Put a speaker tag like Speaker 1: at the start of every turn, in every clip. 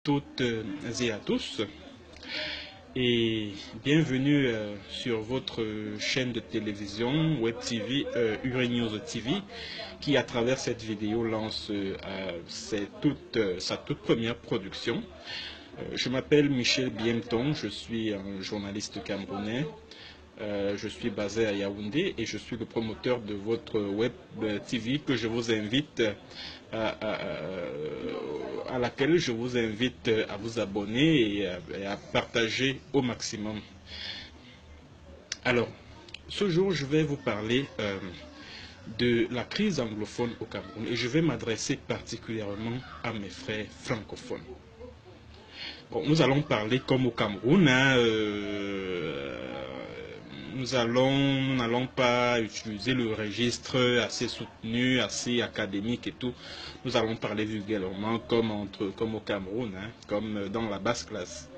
Speaker 1: toutes et à tous et bienvenue sur votre chaîne de télévision Web TV, Urenews TV, qui à travers cette vidéo lance sa toute première production. Je m'appelle Michel Biemton, je suis un journaliste camerounais. Je suis basé à Yaoundé et je suis le promoteur de votre Web TV que je vous invite à laquelle je vous invite à vous abonner et à partager au maximum. Alors, ce jour, je vais vous parler de la crise anglophone au Cameroun et je vais m'adresser particulièrement à mes frères francophones. Bon, nous allons parler comme au Cameroun, nous n'allons pas utiliser le registre assez soutenu, assez académique et tout. Nous allons parler vulgairement comme au Cameroun, comme dans la basse classe.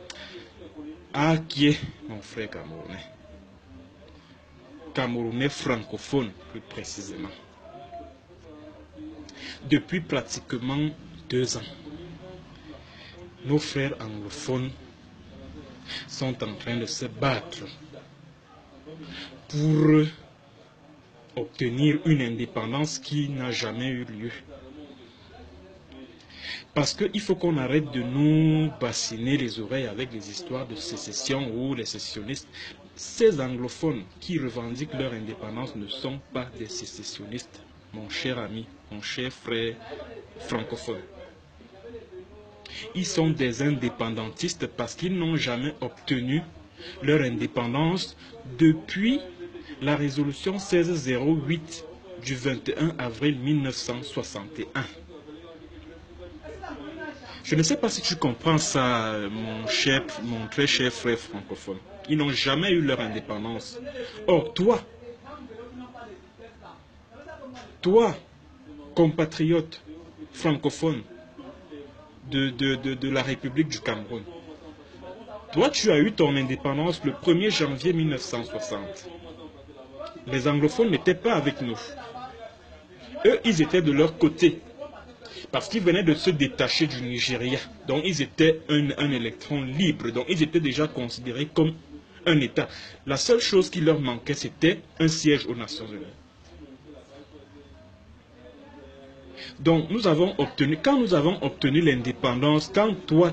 Speaker 1: Ah, qui est mon frère camerounais? Camerounais francophone, plus précisément. Depuis pratiquement 2 ans, nos frères anglophones sont en train de se battre pour obtenir une indépendance qui n'a jamais eu lieu. Parce qu'il faut qu'on arrête de nous bassiner les oreilles avec les histoires de sécession ou les sécessionnistes. Ces anglophones qui revendiquent leur indépendance ne sont pas des sécessionnistes, mon cher ami, mon cher frère francophone. Ils sont des indépendantistes parce qu'ils n'ont jamais obtenu leur indépendance depuis la résolution 1608 du 21 avril 1961. Je ne sais pas si tu comprends ça, mon très cher frère francophone. Ils n'ont jamais eu leur indépendance. Or, toi, compatriote francophone de la République du Cameroun, toi, tu as eu ton indépendance le 1er janvier 1960. Les anglophones n'étaient pas avec nous. Eux, ils étaient de leur côté. Parce qu'ils venaient de se détacher du Nigeria. Donc, ils étaient un électron libre. Donc, ils étaient déjà considérés comme un État. La seule chose qui leur manquait, c'était un siège aux Nations Unies. Donc, quand nous avons obtenu l'indépendance, quand toi,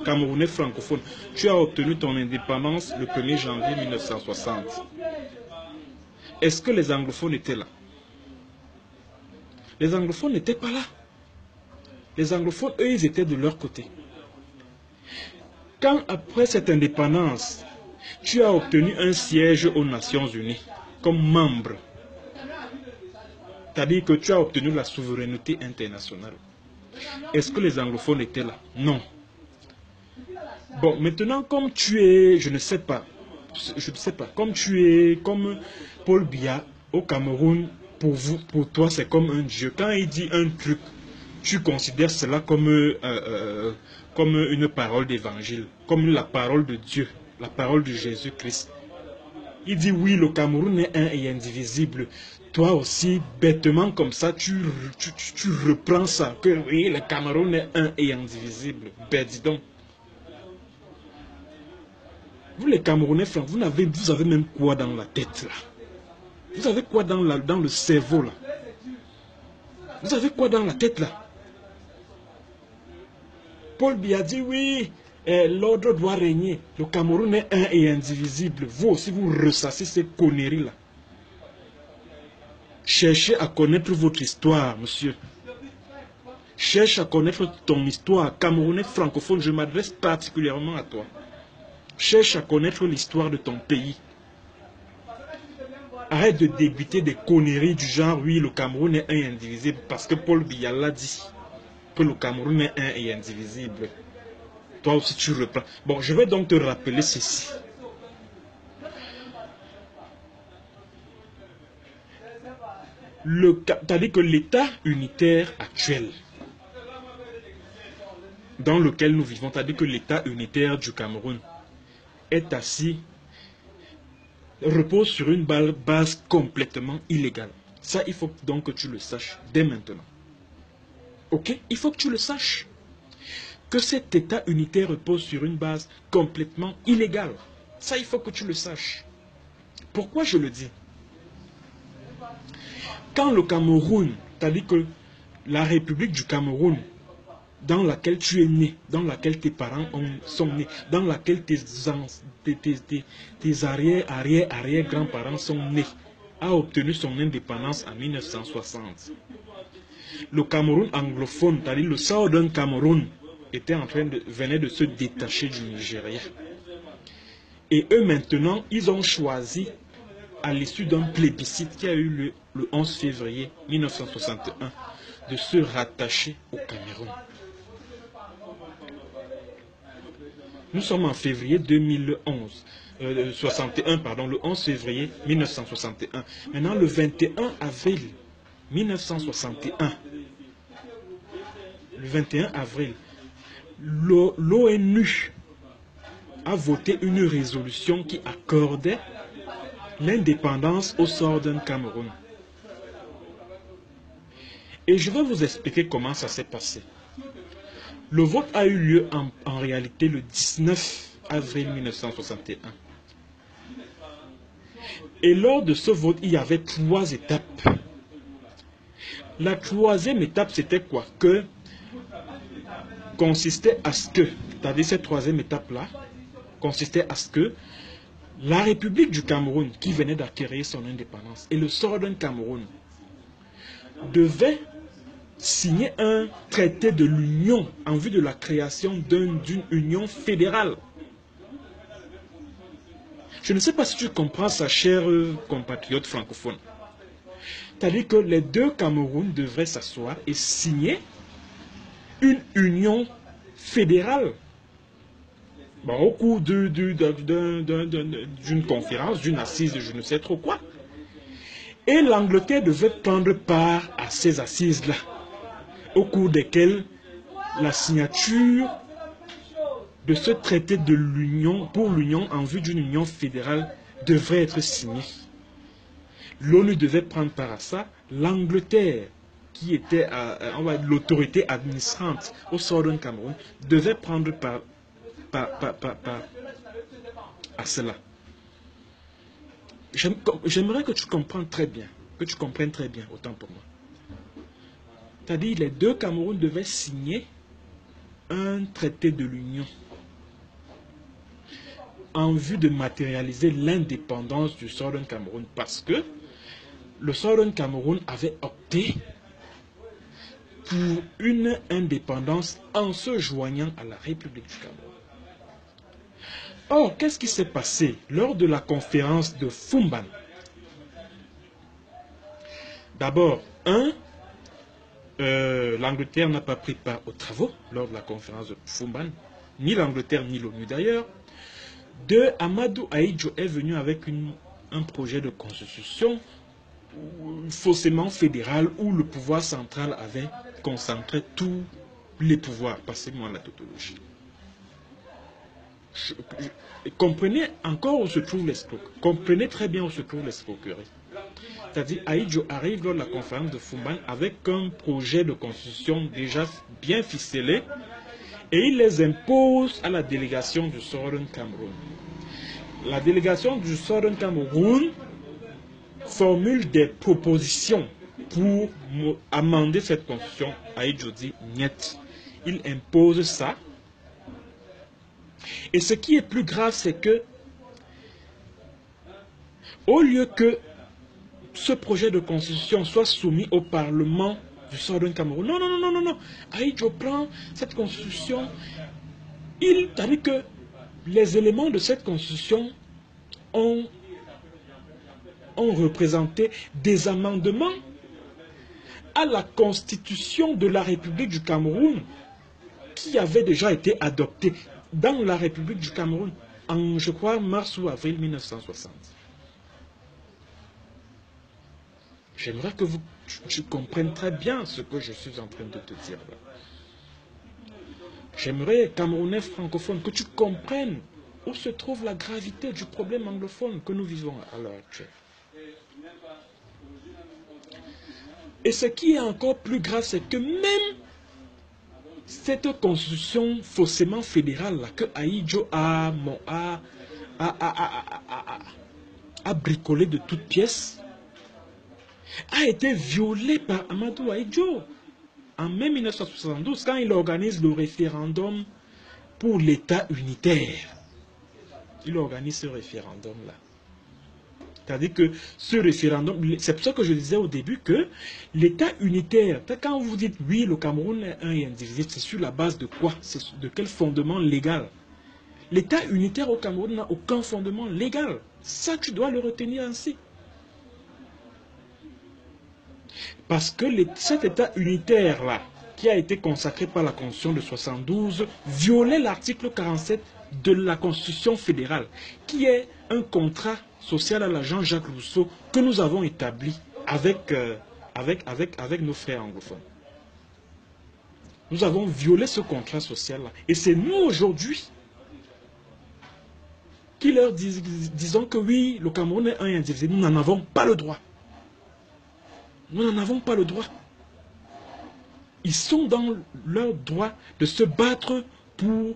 Speaker 1: Camerounais francophone, tu as obtenu ton indépendance le 1er janvier 1960, est-ce que les anglophones étaient là? Les anglophones n'étaient pas là. Les anglophones, eux, ils étaient de leur côté. Quand, après cette indépendance, tu as obtenu un siège aux Nations Unies comme membre, c'est-à-dire que tu as obtenu la souveraineté internationale, est-ce que les anglophones étaient là? Non. Bon, maintenant, comme tu es, je ne sais pas, comme tu es, comme Paul Biya au Cameroun, pour toi, c'est comme un dieu. Quand il dit un truc, tu considères cela comme une parole d'évangile, comme la parole de Dieu, la parole de Jésus-Christ. Il dit oui, le Cameroun est un et indivisible. Toi aussi, bêtement comme ça, tu reprends ça, que oui, le Cameroun est un et indivisible. Ben dis donc. Vous les Camerounais, vous avez même quoi dans la tête là? Vous avez quoi dans le cerveau là? Vous avez quoi dans la tête là? Paul Biya dit oui, l'ordre doit régner. Le Cameroun est un et indivisible. Vous aussi, vous ressassez ces conneries là. Cherchez à connaître votre histoire, monsieur. Cherche à connaître ton histoire. Camerounais francophone, je m'adresse particulièrement à toi. Cherche à connaître l'histoire de ton pays. Arrête de débiter des conneries du genre, oui, le Cameroun est un et indivisible, parce que Paul Biya l'a dit, que le Cameroun est un et indivisible. Toi aussi, tu reprends. Bon, je vais donc te rappeler ceci. C'est-à-dire que l'État unitaire actuel, dans lequel nous vivons, c'est-à-dire que l'État unitaire du Cameroun est repose sur une base complètement illégale. Ça, il faut donc que tu le saches dès maintenant. Ok? Il faut que tu le saches. que cet État unitaire repose sur une base complètement illégale. Ça, il faut que tu le saches. Pourquoi je le dis? Quand le Cameroun, c'est-à-dire que la République du Cameroun, dans laquelle tu es né, dans laquelle tes parents sont nés, dans laquelle tes arrière-grands-parents sont nés, a obtenu son indépendance en 1960. Le Cameroun anglophone, c'est-à-dire le Southern Cameroun, venait de se détacher du Nigeria. Et eux maintenant, ils ont choisi, à l'issue d'un plébiscite qui a eu lieu le 11 février 1961, de se rattacher au Cameroun. Nous sommes en février 61, le 11 février 1961. Maintenant, le 21 avril 1961, le 21 avril, l'ONU a voté une résolution qui accordait l'indépendance au Southern Cameroun. Et je vais vous expliquer comment ça s'est passé. Le vote a eu lieu en réalité le 19 avril 1961. Et lors de ce vote, il y avait 3 étapes. La 3e étape, c'était quoi? Consistait à ce que, c'est-à-dire cette 3e étape-là, consistait à ce que la République du Cameroun, qui venait d'acquérir son indépendance, et le Southern Cameroun, devaient signer un traité de l'union en vue de la création d'une union fédérale. Je ne sais pas si tu comprends ça, cher compatriote francophone. C'est-à-dire que les 2 Camerouns devraient s'asseoir et signer une union fédérale. Bon, au cours d'une conférence, d'une assise, je ne sais trop quoi. Et l'Angleterre devait prendre part à ces assises-là, au cours desquelles la signature de ce traité de l'union, pour l'union en vue d'une union fédérale, devrait être signée. L'ONU devait prendre part à ça. L'Angleterre, qui était l'autorité administrante au Southern Cameroun, devait prendre part à cela. J'aimerais que tu comprennes très bien, autant pour moi. C'est-à-dire les 2 Camerouns devaient signer un traité de l'union en vue de matérialiser l'indépendance du Southern Cameroun, parce que le Southern Cameroun avait opté pour une indépendance en se joignant à la République du Cameroun. Or, qu'est-ce qui s'est passé lors de la conférence de Fumban? D'abord, l'Angleterre n'a pas pris part aux travaux lors de la conférence de Fumban, ni l'Angleterre ni l'ONU d'ailleurs. 2, Amadou Ahidjo est venu avec un projet de constitution faussement fédéral où le pouvoir central avait concentré tous les pouvoirs. Passez-moi la tautologie. Comprenez encore où se trouvent les escrocs. Comprenez très bien où se trouvent l'escroquerie. C'est-à-dire, Ahidjo arrive lors de la conférence de Fumban avec un projet de constitution déjà bien ficelé et il les impose à la délégation du Southern Cameroun. La délégation du Southern Cameroun formule des propositions pour amender cette constitution. Ahidjo dit niet. Il impose ça. Et ce qui est plus grave, c'est que au lieu que ce projet de constitution soit soumis au Parlement du Southern Cameroun, non. Ahidjo prend cette constitution. C'est-à-dire que les éléments de cette constitution ont représenté des amendements à la constitution de la République du Cameroun qui avait déjà été adoptée dans la République du Cameroun en, je crois, mars ou avril 1960. J'aimerais que tu comprennes très bien ce que je suis en train de te dire là. J'aimerais, Camerounais francophones, que tu comprennes où se trouve la gravité du problème anglophone que nous vivons à l'heure actuelle. Et ce qui est encore plus grave, c'est que même cette constitution faussement fédérale là, que Ahidjo a bricolé de toutes pièces, a été violée par Amadou Ahidjo en mai 1972 quand il organise le référendum pour l'État unitaire. Il organise ce référendum-là. C'est-à-dire que ce référendum, c'est pour ça que je disais au début que l'État unitaire, quand vous dites oui, le Cameroun est un et indivisible, c'est sur la base de quoi? C'est de quel fondement légal? L'État unitaire au Cameroun n'a aucun fondement légal. Ça, tu dois le retenir ainsi. Parce que cet État unitaire-là, qui a été consacré par la Constitution de 72, violait l'article 47 de la Constitution fédérale, qui est un contrat social à la Jean-Jacques Rousseau que nous avons établi avec nos frères anglophones. Nous avons violé ce contrat social-là. Et c'est nous aujourd'hui qui leur disons que oui, le Cameroun est un et indivisible. Nous n'en avons pas le droit. Nous n'en avons pas le droit. Ils sont dans leur droit de se battre pour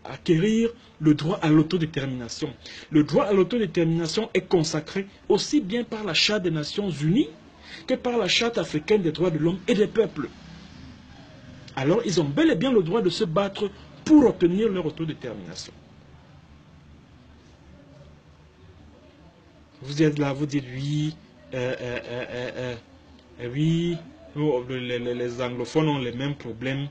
Speaker 1: acquérir le droit à l'autodétermination. Le droit à l'autodétermination est consacré aussi bien par la Charte des Nations Unies que par la Charte africaine des droits de l'homme et des peuples. Alors ils ont bel et bien le droit de se battre pour obtenir leur autodétermination. Vous êtes là, vous dites oui, oui, les anglophones ont les mêmes problèmes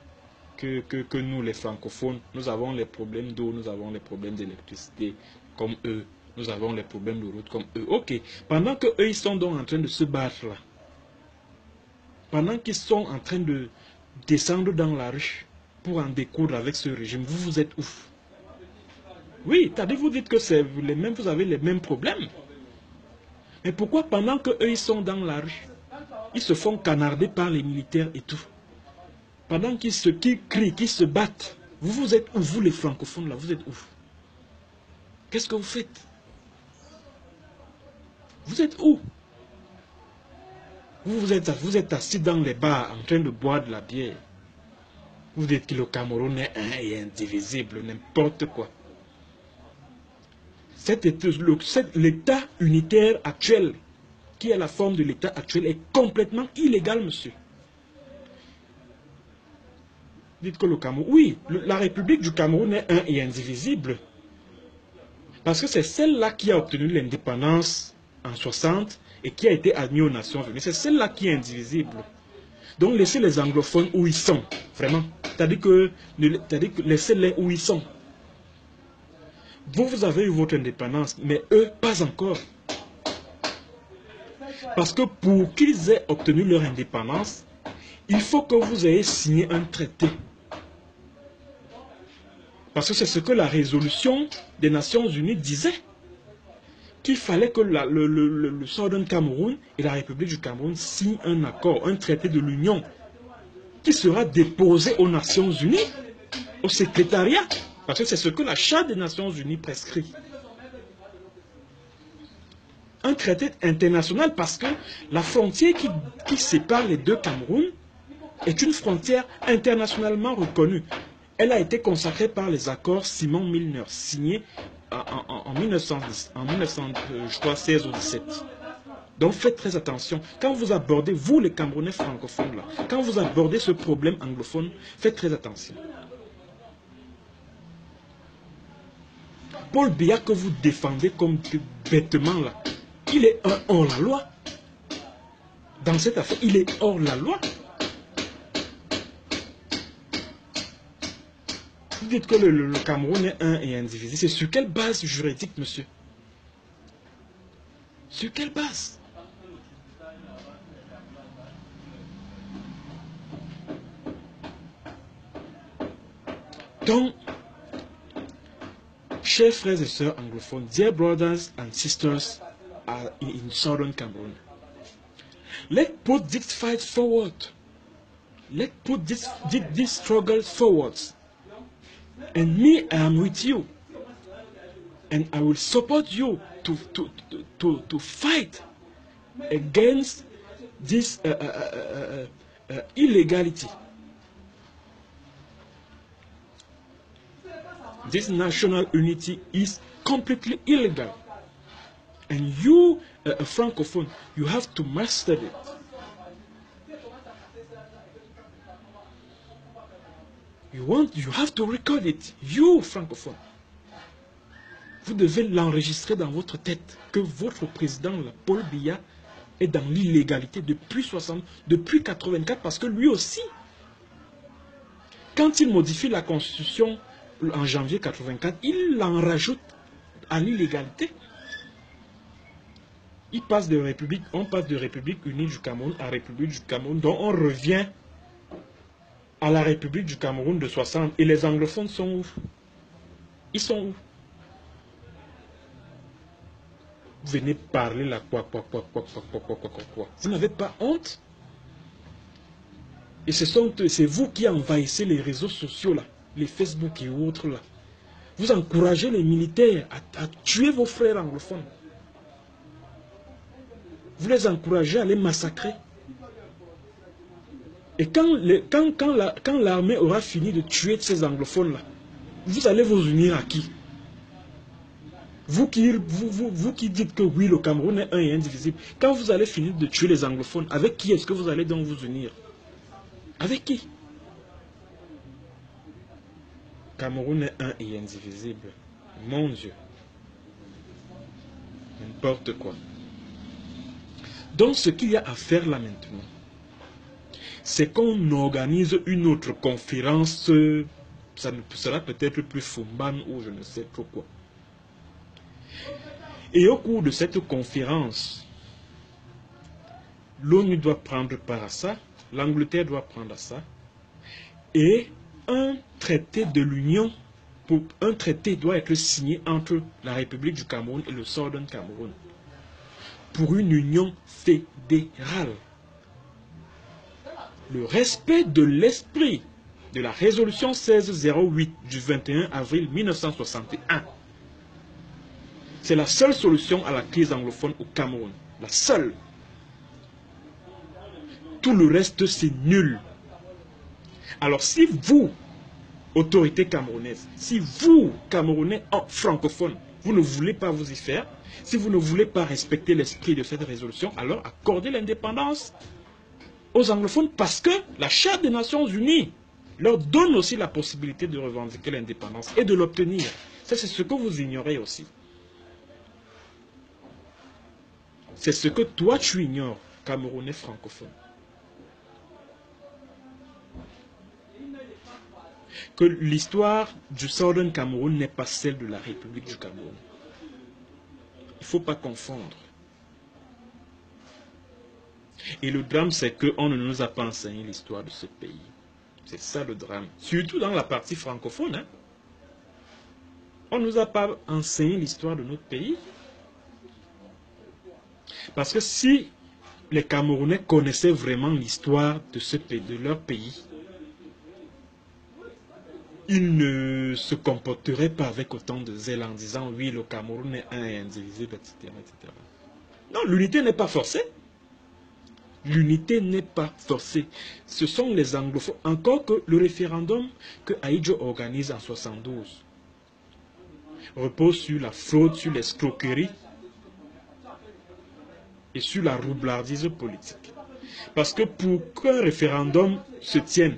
Speaker 1: que nous, les francophones. Nous avons les problèmes d'eau, nous avons les problèmes d'électricité comme eux. Nous avons les problèmes de route comme eux. Ok, pendant qu'eux, ils sont donc en train de se battre là, pendant qu'ils sont en train de descendre dans la rue pour en découdre avec ce régime, vous êtes où? Oui, c'est-à-dire vous dites que vous avez les mêmes problèmes. Mais pourquoi pendant qu'eux, ils sont dans la rue, ils se font canarder par les militaires et tout? Pendant qu'ils crient, qu'ils se battent, vous êtes où? Vous les francophones là, vous êtes où? Qu'est-ce que vous faites? Vous êtes où? Vous êtes assis dans les bars en train de boire de la bière. Vous dites que le Cameroun est un et indivisible, n'importe quoi. L'État unitaire actuel, qui est la forme de l'État actuel, est complètement illégal, monsieur. Dites que le Cameroun... Oui, la République du Cameroun est un et indivisible. Parce que c'est celle-là qui a obtenu l'indépendance en 60 et qui a été admise aux Nations Unies. C'est celle-là qui est indivisible. Donc laissez les anglophones où ils sont, vraiment. C'est-à-dire que laissez-les où ils sont. Vous avez eu votre indépendance, mais eux, pas encore. Parce que pour qu'ils aient obtenu leur indépendance, il faut que vous ayez signé un traité. Parce que c'est ce que la résolution des Nations Unies disait. Qu'il fallait que le Southern Cameroun et la République du Cameroun signent un accord, un traité de l'Union, qui sera déposé aux Nations Unies, au secrétariat. Parce que c'est ce que la Charte des Nations Unies prescrit. Un traité international parce que la frontière qui sépare les deux Camerouns est une frontière internationalement reconnue. Elle a été consacrée par les accords Simon-Milner, signés en 1916 ou 17. Donc faites très attention. Quand vous abordez, vous les Camerounais francophones, là, quand vous abordez ce problème anglophone, faites très attention. Paul Biya que vous défendez comme bêtement là, il est hors la loi. Dans cette affaire, il est hors la loi. Vous dites que le Cameroun est un et indivisible. C'est sur quelle base juridique, monsieur? Sur quelle base? Donc, chers frères et sœurs anglophones, dear brothers and sisters in Southern Cameroon, let's put this fight forward. Let's put this struggle forward. And me, I am with you. And I will support you to fight against this illegality. This national unity is completely illegal. And you, a francophone, you have to master it. You have to record it. You, francophone. Vous devez l'enregistrer dans votre tête que votre président, Paul Biya, est dans l'illégalité depuis 84, parce que lui aussi, quand il modifie la constitution en janvier 84, il en rajoute à l'illégalité. On passe de République unie du Cameroun à République du Cameroun, dont on revient à la République du Cameroun de 60. Et les anglophones sont où? Ils sont où? Vous venez parler là, quoi. Vous n'avez pas honte? Et c'est vous qui envahissez les réseaux sociaux là, les Facebook et autres là. Vous encouragez les militaires à tuer vos frères anglophones. Vous les encouragez à les massacrer. Et quand l'armée aura fini de tuer ces anglophones-là, vous allez vous unir à qui? Vous qui dites que oui, le Cameroun est un et indivisible. Quand vous allez finir de tuer les anglophones, avec qui est-ce que vous allez donc vous unir? Avec qui? Cameroun est un et indivisible. Mon Dieu. N'importe quoi. Donc ce qu'il y a à faire là maintenant, c'est qu'on organise une autre conférence, ça sera peut-être plus Fumban ou je ne sais trop quoi. Et au cours de cette conférence, l'ONU doit prendre part à ça, l'Angleterre doit prendre à ça, et un traité de l'Union, un traité doit être signé entre la République du Cameroun et le Southern Cameroun, pour une union fédérale. Le respect de l'esprit de la résolution 1608 du 21 avril 1961. C'est la seule solution à la crise anglophone au Cameroun. La seule. Tout le reste, c'est nul. Alors si vous, autorité camerounaise, si vous, Camerounais francophones, vous ne voulez pas vous y faire, si vous ne voulez pas respecter l'esprit de cette résolution, alors accordez l'indépendance aux anglophones, parce que la Charte des Nations Unies leur donne aussi la possibilité de revendiquer l'indépendance et de l'obtenir. Ça, c'est ce que vous ignorez aussi. C'est ce que toi, tu ignores, Camerounais francophone. Que l'histoire du Southern Cameroun n'est pas celle de la République du Cameroun. Il ne faut pas confondre. Et le drame, c'est qu'on ne nous a pas enseigné l'histoire de ce pays. C'est ça le drame. Surtout dans la partie francophone. Hein. On ne nous a pas enseigné l'histoire de notre pays. Parce que si les Camerounais connaissaient vraiment l'histoire de ce pays, de leur pays, ils ne se comporteraient pas avec autant de zèle en disant oui, le Cameroun est un et indivisible, etc., etc. Non, l'unité n'est pas forcée. L'unité n'est pas forcée. Ce sont les anglophones. Encore que le référendum que Ahidjo organise en 72 repose sur la fraude, sur l'escroquerie et sur la roublardise politique. Parce que pour qu'un référendum se tienne,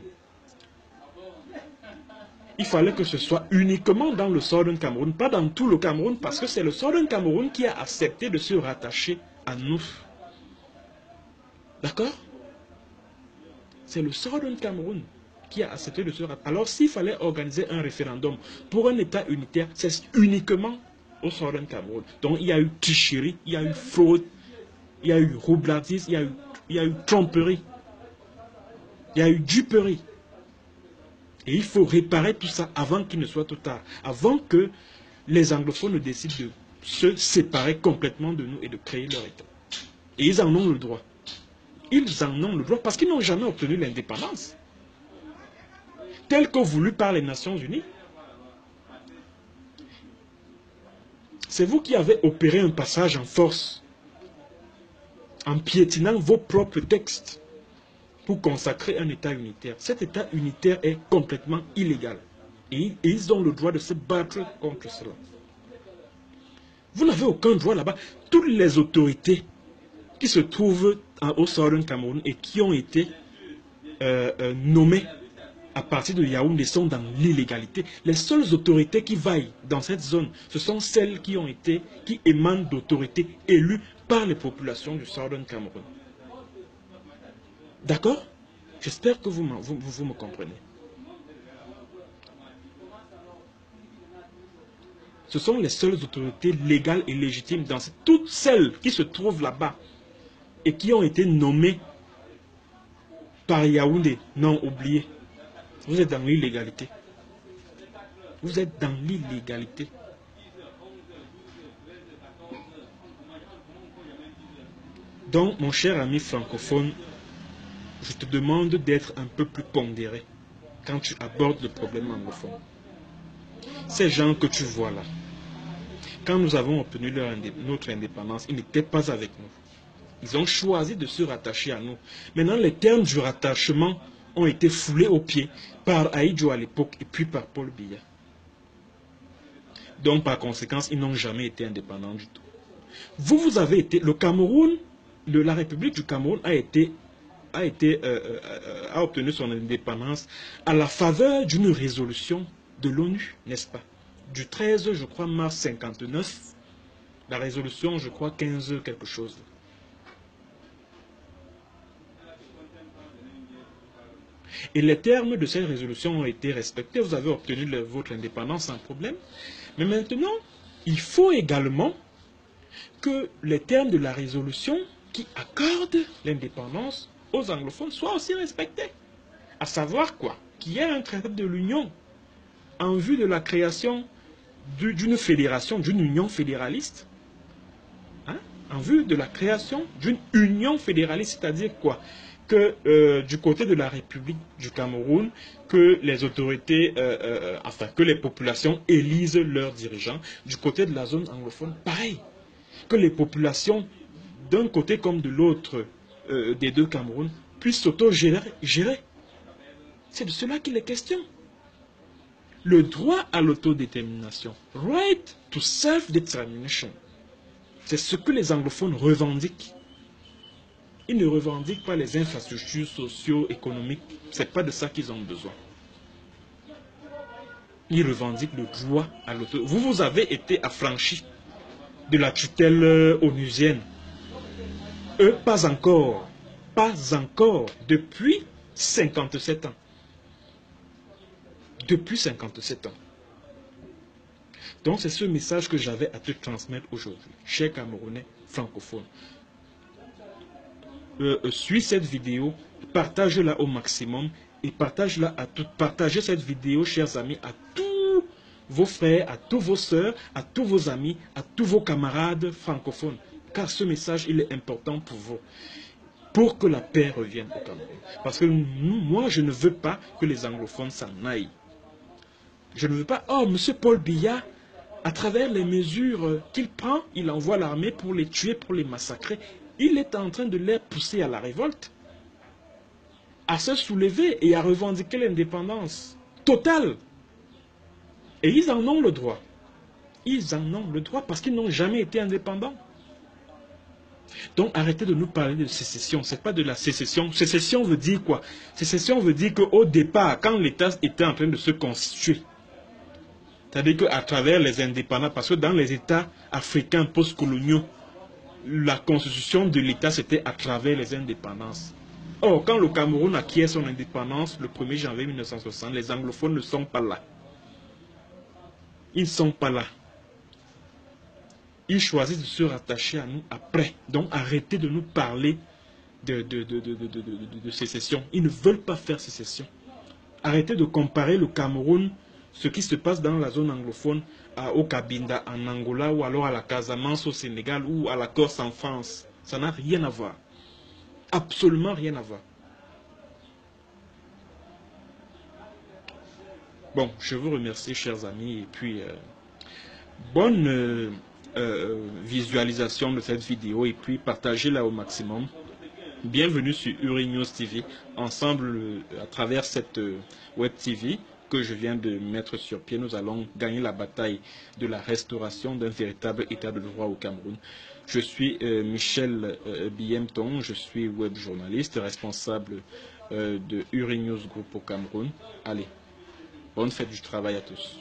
Speaker 1: il fallait que ce soit uniquement dans le Southern Cameroun, pas dans tout le Cameroun, parce que c'est le Southern Cameroun qui a accepté de se rattacher à nous. D'accord? C'est le Southern Cameroun qui a accepté de se rattacher. Alors s'il fallait organiser un référendum pour un État unitaire, c'est uniquement au Southern Cameroun. Donc il y a eu tricherie, il y a eu fraude, il y a eu roublardise, il y a eu tromperie, il y a eu duperie. Et il faut réparer tout ça avant qu'il ne soit trop tard, avant que les anglophones ne décident de se séparer complètement de nous et de créer leur État. Et ils en ont le droit. Ils en ont le droit parce qu'ils n'ont jamais obtenu l'indépendance, telle que voulue par les Nations Unies. C'est vous qui avez opéré un passage en force, en piétinant vos propres textes, pour consacrer un État unitaire. Cet État unitaire est complètement illégal. Et ils ont le droit de se battre contre cela. Vous n'avez aucun droit là-bas. Toutes les autorités qui se trouvent au Southern Cameroun et qui ont été nommées à partir de Yaoundé sont dans l'illégalité. Les seules autorités qui vaillent dans cette zone, ce sont celles qui émanent d'autorités élues par les populations du Southern Cameroun. D'accord? J'espère que vous me comprenez. Ce sont les seules autorités légales et légitimes dans toutes celles qui se trouvent là-bas et qui ont été nommées par Yaoundé. Non, oubliez. Vous êtes dans l'illégalité. Vous êtes dans l'illégalité. Donc, mon cher ami francophone, je te demande d'être un peu plus pondéré quand tu abordes le problème anglophone. Ces gens que tu vois là, quand nous avons obtenu notre indépendance, ils n'étaient pas avec nous. Ils ont choisi de se rattacher à nous. Maintenant, les termes du rattachement ont été foulés aux pieds par Ahidjo à l'époque et puis par Paul Biya. Donc, par conséquent, ils n'ont jamais été indépendants du tout. Vous avez été... Le Cameroun, la République du Cameroun a obtenu son indépendance à la faveur d'une résolution de l'ONU, n'est-ce pas? Du 13, je crois, mars 59. La résolution, je crois, 15 quelque chose. Et les termes de cette résolution ont été respectés. Vous avez obtenu votre indépendance sans problème. Mais maintenant, il faut également que les termes de la résolution qui accordent l'indépendance aux anglophones soient aussi respectés. À savoir quoi? Qu'il y ait un traité de l'Union en vue de la création d'une fédération, d'une union fédéraliste. Hein? En vue de la création d'une union fédéraliste, c'est-à-dire quoi? Que du côté de la République du Cameroun, que les autorités, enfin que les populations élisent leurs dirigeants. Du côté de la zone anglophone, pareil. Que les populations, d'un côté comme de l'autre des deux Camerouns, puissent s'auto-gérer. C'est de cela qu'il est question. Le droit à l'autodétermination, right to self-determination, c'est ce que les anglophones revendiquent. Ils ne revendiquent pas les infrastructures socio-économiques. Ce n'est pas de ça qu'ils ont besoin. Ils revendiquent le droit à l'autodétermination. Vous avez été affranchis de la tutelle onusienne. Eux, pas encore. Pas encore. Depuis 57 ans. Depuis 57 ans. Donc c'est ce message que j'avais à te transmettre aujourd'hui. Chers Camerounais francophones. Suis cette vidéo, partage-la au maximum et partagez cette vidéo, chers amis, à tous vos frères, à tous vos sœurs, à tous vos amis, à tous vos camarades francophones. Car ce message, il est important pour vous. Pour que la paix revienne au Cameroun. Parce que moi, je ne veux pas que les anglophones s'en aillent. Je ne veux pas, oh, M. Paul Biya, à travers les mesures qu'il prend, il envoie l'armée pour les tuer, pour les massacrer. Il est en train de les pousser à la révolte, à se soulever et à revendiquer l'indépendance totale. Et ils en ont le droit. Ils en ont le droit parce qu'ils n'ont jamais été indépendants. Donc arrêtez de nous parler de sécession. Ce n'est pas de la sécession. Sécession veut dire quoi? Sécession veut dire qu'au départ, quand l'État était en train de se constituer, c'est-à-dire qu'à travers les indépendants, parce que dans les États africains post-coloniaux, la constitution de l'État, c'était à travers les indépendances. Or, quand le Cameroun acquiert son indépendance, le 1er janvier 1960, les anglophones ne sont pas là. Ils ne sont pas là. Ils choisissent de se rattacher à nous après. Donc, arrêtez de nous parler de sécession. Ils ne veulent pas faire sécession. Arrêtez de comparer le Cameroun, ce qui se passe dans la zone anglophone, au Cabinda, en Angola, ou alors à la Casamance au Sénégal, ou à la Corse en France. Ça n'a rien à voir. Absolument rien à voir. Bon, je vous remercie, chers amis, et puis bonne visualisation de cette vidéo, et puis partagez-la au maximum. Bienvenue sur Uri News TV, ensemble à travers cette web TV. que je viens de mettre sur pied, nous allons gagner la bataille de la restauration d'un véritable état de droit au Cameroun. Je suis Michel Biemton, je suis web journaliste, responsable de Uri News Group au Cameroun. Allez, bonne fête du travail à tous.